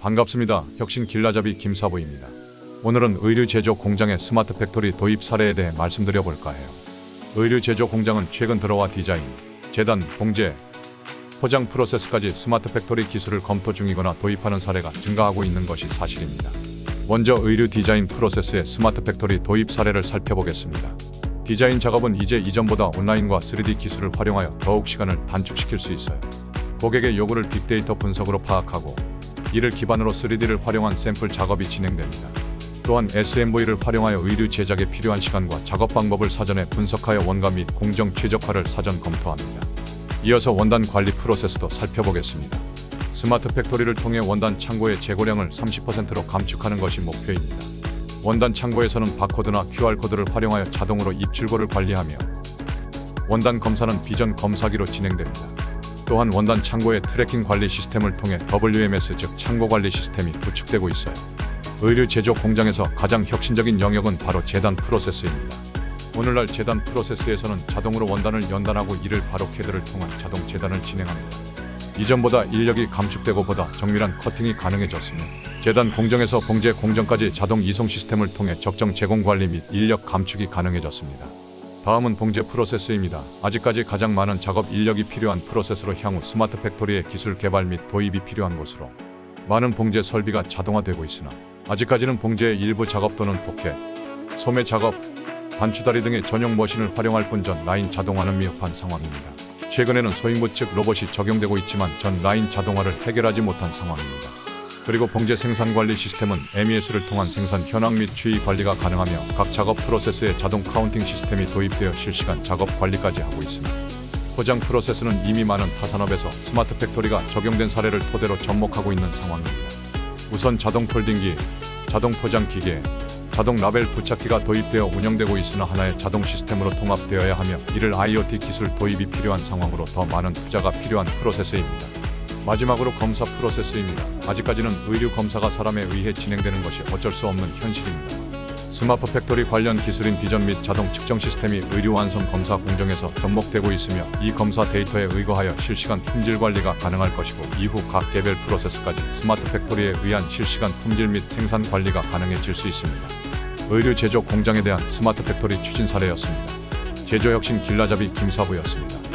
반갑습니다. 혁신 길라잡이 김사부입니다. 오늘은 의류 제조 공장의 스마트 팩토리 도입 사례에 대해 말씀드려 볼까 해요. 의류 제조 공장은 최근 들어와 디자인, 재단, 봉제, 포장 프로세스까지 스마트 팩토리 기술을 검토 중이거나 도입하는 사례가 증가하고 있는 것이 사실입니다. 먼저 의류 디자인 프로세스의 스마트 팩토리 도입 사례를 살펴보겠습니다. 디자인 작업은 이제 이전보다 온라인과 3D 기술을 활용하여 더욱 시간을 단축시킬 수 있어요. 고객의 요구를 빅데이터 분석으로 파악하고 이를 기반으로 3D를 활용한 샘플 작업이 진행됩니다. 또한 SMV를 활용하여 의류 제작에 필요한 시간과 작업 방법을 사전에 분석하여 원가 및 공정 최적화를 사전 검토합니다. 이어서 원단 관리 프로세스도 살펴보겠습니다. 스마트 팩토리를 통해 원단 창고의 재고량을 30%로 감축하는 것이 목표입니다. 원단 창고에서는 바코드나 QR코드를 활용하여 자동으로 입출고를 관리하며 원단 검사는 비전 검사기로 진행됩니다. 또한 원단 창고의 트래킹 관리 시스템을 통해 WMS 즉 창고 관리 시스템이 구축되고 있어요. 의류 제조 공장에서 가장 혁신적인 영역은 바로 재단 프로세스입니다. 오늘날 재단 프로세스에서는 자동으로 원단을 연단하고 이를 바로 캐드를 통한 자동 재단을 진행합니다. 이전보다 인력이 감축되고 보다 정밀한 커팅이 가능해졌으며 재단 공정에서 봉제 공정까지 자동 이송 시스템을 통해 적정 제공 관리 및 인력 감축이 가능해졌습니다. 다음은 봉제 프로세스입니다. 아직까지 가장 많은 작업 인력이 필요한 프로세스로 향후 스마트 팩토리의 기술 개발 및 도입이 필요한 곳으로 많은 봉제 설비가 자동화되고 있으나 아직까지는 봉제의 일부 작업 또는 포켓, 소매 작업, 반추다리 등의 전용 머신을 활용할 뿐 전 라인 자동화는 미흡한 상황입니다. 최근에는 소인부 측 로봇이 적용되고 있지만 전 라인 자동화를 해결하지 못한 상황입니다. 그리고 봉제 생산 관리 시스템은 MES를 통한 생산 현황 및 추이 관리가 가능하며 각 작업 프로세스에 자동 카운팅 시스템이 도입되어 실시간 작업 관리까지 하고 있습니다. 포장 프로세스는 이미 많은 타산업에서 스마트 팩토리가 적용된 사례를 토대로 접목하고 있는 상황입니다. 우선 자동 폴딩기, 자동 포장 기계, 자동 라벨 부착기가 도입되어 운영되고 있으나 하나의 자동 시스템으로 통합되어야 하며 이를 IoT 기술 도입이 필요한 상황으로 더 많은 투자가 필요한 프로세스입니다. 마지막으로 검사 프로세스입니다. 아직까지는 의류 검사가 사람에 의해 진행되는 것이 어쩔 수 없는 현실입니다. 스마트 팩토리 관련 기술인 비전 및 자동 측정 시스템이 의류 완성 검사 공정에서 접목되고 있으며 이 검사 데이터에 의거하여 실시간 품질 관리가 가능할 것이고 이후 각 개별 프로세스까지 스마트 팩토리에 의한 실시간 품질 및 생산 관리가 가능해질 수 있습니다. 의류 제조 공장에 대한 스마트 팩토리 추진 사례였습니다. 제조 혁신 길라잡이 김사부였습니다.